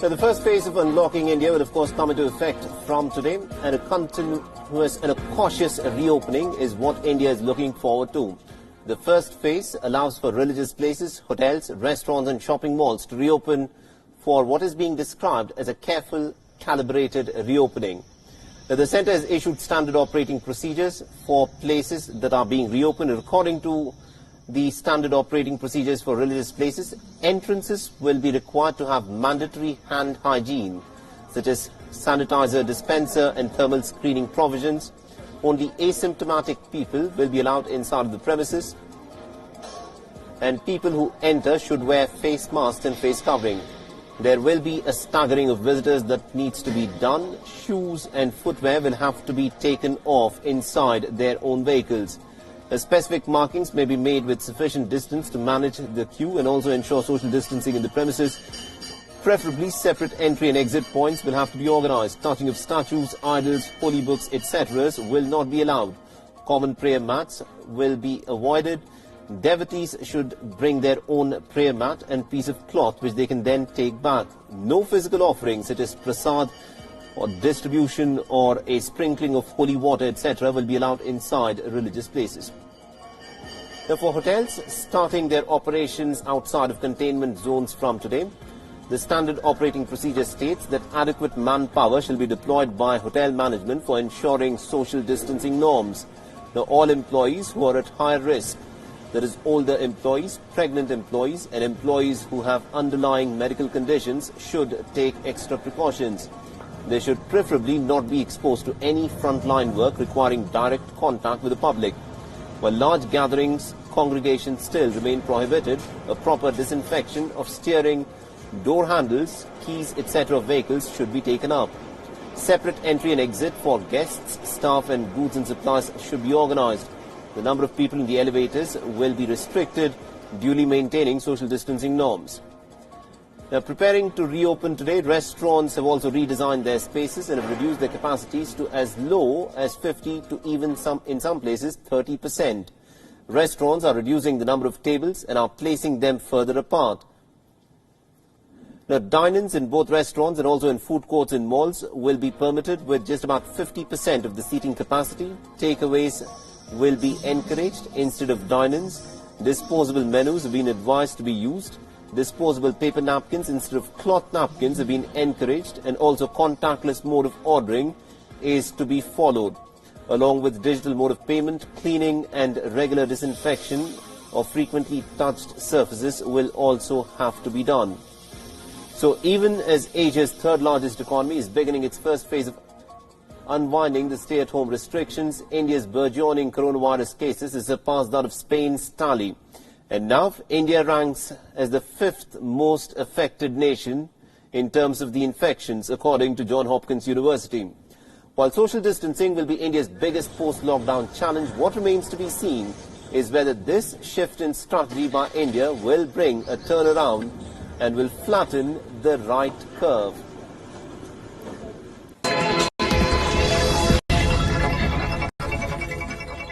So the first phase of unlocking India will of course come into effect from today, and a continuous and a cautious reopening is what India is looking forward to. The first phase allows for religious places, hotels, restaurants and shopping malls to reopen for what is being described as a careful, calibrated reopening. Now, the centre has issued standard operating procedures for places that are being reopened. According to the standard operating procedures for religious places, entrances will be required to have mandatory hand hygiene, such as sanitizer dispenser and thermal screening provisions. Only asymptomatic people will be allowed inside of the premises, and people who enter should wear face masks and face covering. There will be a staggering of visitors that needs to be done. Shoes and footwear will have to be taken off inside their own vehicles. Specific markings may be made with sufficient distance to manage the queue and also ensure social distancing in the premises. Preferably, separate entry and exit points will have to be organized. Touching of statues, idols, holy books, etc. will not be allowed. Common prayer mats will be avoided. Devotees should bring their own prayer mat and piece of cloth which they can then take back. No physical offerings such as prasad or distribution or a sprinkling of holy water, etc. will be allowed inside religious places. Now, for hotels starting their operations outside of containment zones from today, the standard operating procedure states that adequate manpower shall be deployed by hotel management for ensuring social distancing norms. Now, all employees who are at higher risk, that is older employees, pregnant employees and employees who have underlying medical conditions, should take extra precautions. They should preferably not be exposed to any frontline work requiring direct contact with the public. While large gatherings, congregations still remain prohibited, a proper disinfection of steering, door handles, keys, etc. of vehicles should be taken up. Separate entry and exit for guests, staff and goods and supplies should be organized. The number of people in the elevators will be restricted, duly maintaining social distancing norms. Now, preparing to reopen today, restaurants have also redesigned their spaces and have reduced their capacities to as low as 50 to even in some places 30%. Restaurants are reducing the number of tables and are placing them further apart. Now, dine-ins in both restaurants and also in food courts in malls will be permitted with just about 50% of the seating capacity. Takeaways will be encouraged instead of dine-ins. Disposable menus have been advised to be used. Disposable paper napkins instead of cloth napkins have been encouraged, and also contactless mode of ordering is to be followed. Along with digital mode of payment, cleaning and regular disinfection of frequently touched surfaces will also have to be done. So even as Asia's third largest economy is beginning its first phase of unwinding the stay-at-home restrictions, India's burgeoning coronavirus cases has surpassed that of Spain's tally. And now India ranks as the 5th most affected nation in terms of the infections, according to Johns Hopkins University. While social distancing will be India's biggest post-lockdown challenge, what remains to be seen is whether this shift in strategy by India will bring a turnaround and will flatten the right curve.